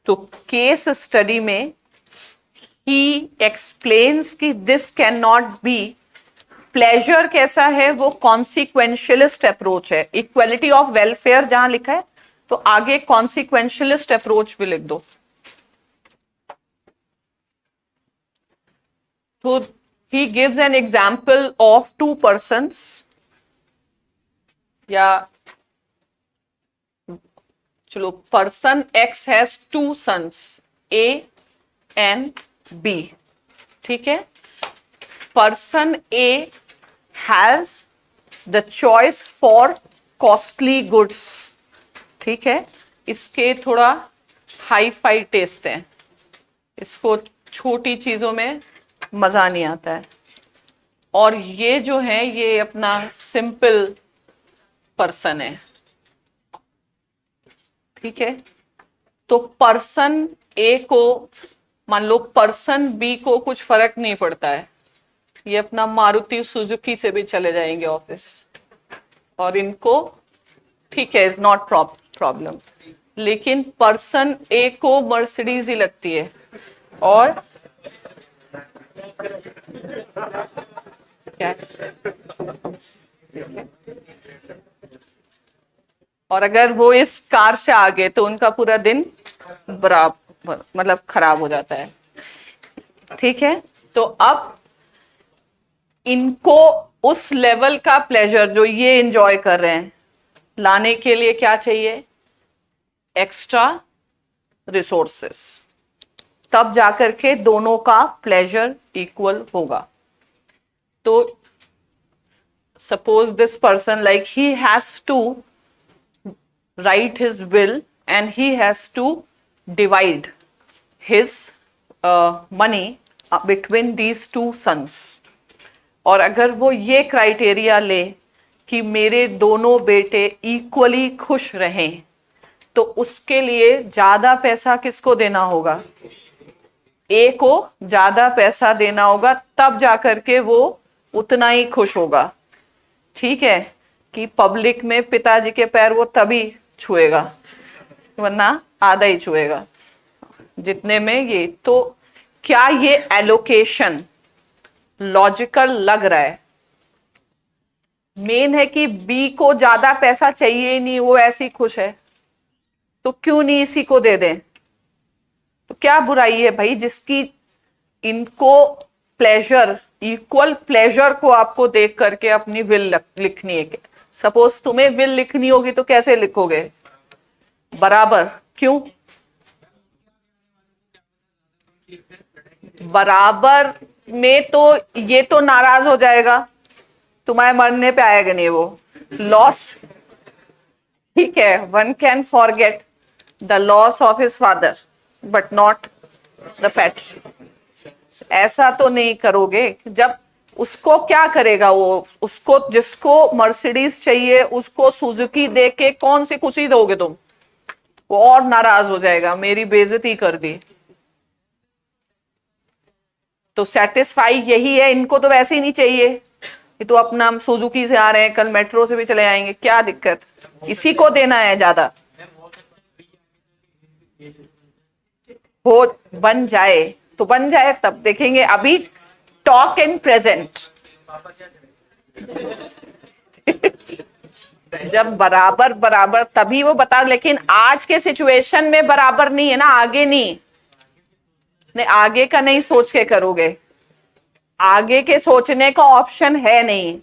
तो case study में ही explains कि this can not be, pleasure कैसा है, वो कॉन्सिक्वेंशियलिस्ट अप्रोच है। इक्वलिटी ऑफ वेलफेयर जहां लिखा है तो आगे कॉन्सिक्वेंशियलिस्ट अप्रोच भी लिख दो। तो he gives an example of two persons, या चलो person X has two sons A and B, ठीक है। Person A has the choice for costly goods, ठीक है। इसके थोड़ा हाई फाई टेस्ट है, इसको छोटी चीजों में मजा नहीं आता है। और ये जो है ये अपना सिंपल पर्सन है, ठीक है। तो पर्सन ए को, मान लो पर्सन बी को कुछ फर्क नहीं पड़ता है, ये अपना मारुति सुजुकी से भी चले जाएंगे ऑफिस और इनको ठीक है, इज नॉट प्रॉब्लम। लेकिन पर्सन ए को मर्सिडीज ही लगती है और क्या और अगर वो इस कार से आ गए तो उनका पूरा दिन बराबर मतलब खराब हो जाता है, ठीक है। तो अब इनको उस लेवल का प्लेजर जो ये एंजॉय कर रहे हैं लाने के लिए क्या चाहिए, एक्स्ट्रा रिसोर्सेस, तब जाकर के दोनों का प्लेजर इक्वल होगा। तो suppose this person like he has to write his will and he has to divide his money between these two sons। और अगर वो ये क्राइटेरिया ले कि मेरे दोनों बेटे इक्वली खुश रहें तो उसके लिए ज्यादा पैसा किसको देना होगा, ए को ज्यादा पैसा देना होगा, तब जाकर के वो उतना ही खुश होगा, ठीक है। कि पब्लिक में पिताजी के पैर वो तभी छुएगा वरना आधा ही छुएगा जितने में ये। तो क्या ये एलोकेशन लॉजिकल लग रहा है? मेन है कि बी को ज्यादा पैसा चाहिए ही नहीं, वो ऐसी खुश है, तो क्यों नहीं इसी को दे दें? तो क्या बुराई है भाई जिसकी इनको प्लेजर, इक्वल प्लेजर को आपको देख करके अपनी विल लिखनी है। सपोज तुम्हें विल लिखनी होगी तो कैसे लिखोगे, बराबर, क्यों? बराबर में तो ये तो नाराज हो जाएगा, तुम्हारे मरने पे आएगा नहीं वो लॉस, ठीक है। One can forget the loss of his father but not the pet. ऐसा तो नहीं करोगे। जब उसको क्या करेगा वो, उसको जिसको मर्सिडीज चाहिए उसको सुजुकी दे के कौन सी खुशी दोगे तुम? वो और नाराज हो जाएगा, मेरी बेइज्जती कर दी। तो सेटिस्फाई यही है, इनको तो वैसे ही नहीं चाहिए, ये तो अपना हम सुजुकी से आ रहे हैं, कल मेट्रो से भी चले आएंगे, क्या दिक्कत, इसी को देना है ज्यादा। हो बन जाए तो बन जाए, तब देखेंगे। अभी टॉक इन प्रेजेंट। जब बराबर बराबर तभी वो बता, लेकिन आज के सिचुएशन में बराबर नहीं है ना, आगे नहीं, आगे का नहीं सोच के करोगे, आगे के सोचने का ऑप्शन है नहीं।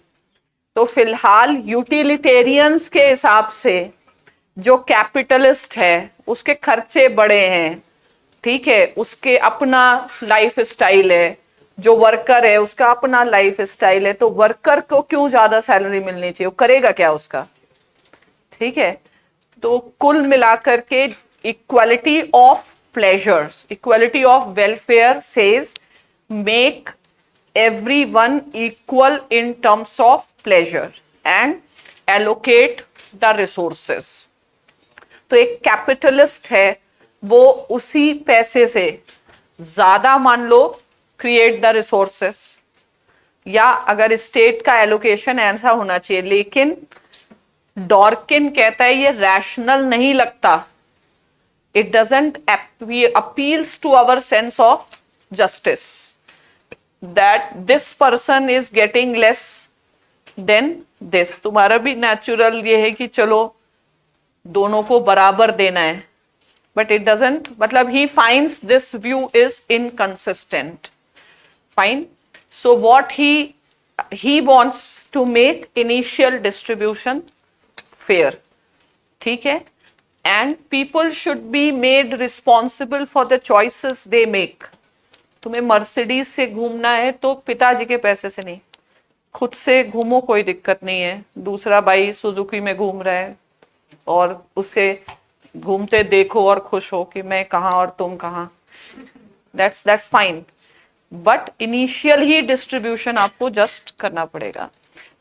तो फिलहाल यूटिलिटेरियंस के हिसाब से जो कैपिटलिस्ट है उसके खर्चे बड़े हैं, ठीक है, उसके अपना लाइफ स्टाइल है, जो वर्कर है उसका अपना लाइफ स्टाइल है। तो वर्कर को क्यों ज्यादा सैलरी मिलनी चाहिए, वो करेगा क्या उसका, ठीक है। तो कुल मिलाकर के equality of pleasures, equality of welfare says make everyone equal in terms of pleasure and allocate the resources। तो एक कैपिटलिस्ट है, वो उसी पैसे से ज्यादा मान लो क्रिएट द रिसोर्सेस, या अगर स्टेट का एलोकेशन ऐसा होना चाहिए। लेकिन डॉर्किन कहता है ये रैशनल नहीं लगता it doesn't appeals to our sense of justice that this person is getting less than this. तुम्हारा भी नेचुरल ये है कि चलो दोनों को बराबर देना है, but it doesn't, मतलब he finds this view is inconsistent. Fine. So what he wants to make initial distribution fair. ठीक है? And people should be made responsible for the choices they make. तुम्हें मर्सिडीज से घूमना है तो पिताजी के पैसे से नहीं, खुद से घूमो, कोई दिक्कत नहीं है. दूसरा भाई सुजुकी में घूम रहा है और उसे घूमते देखो और खुश हो कि मैं कहाँ और तुम कहाँ. That's fine. But initial he distribution आपको जस्ट करना पड़ेगा.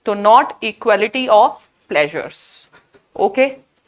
तो not equality of pleasures. Okay.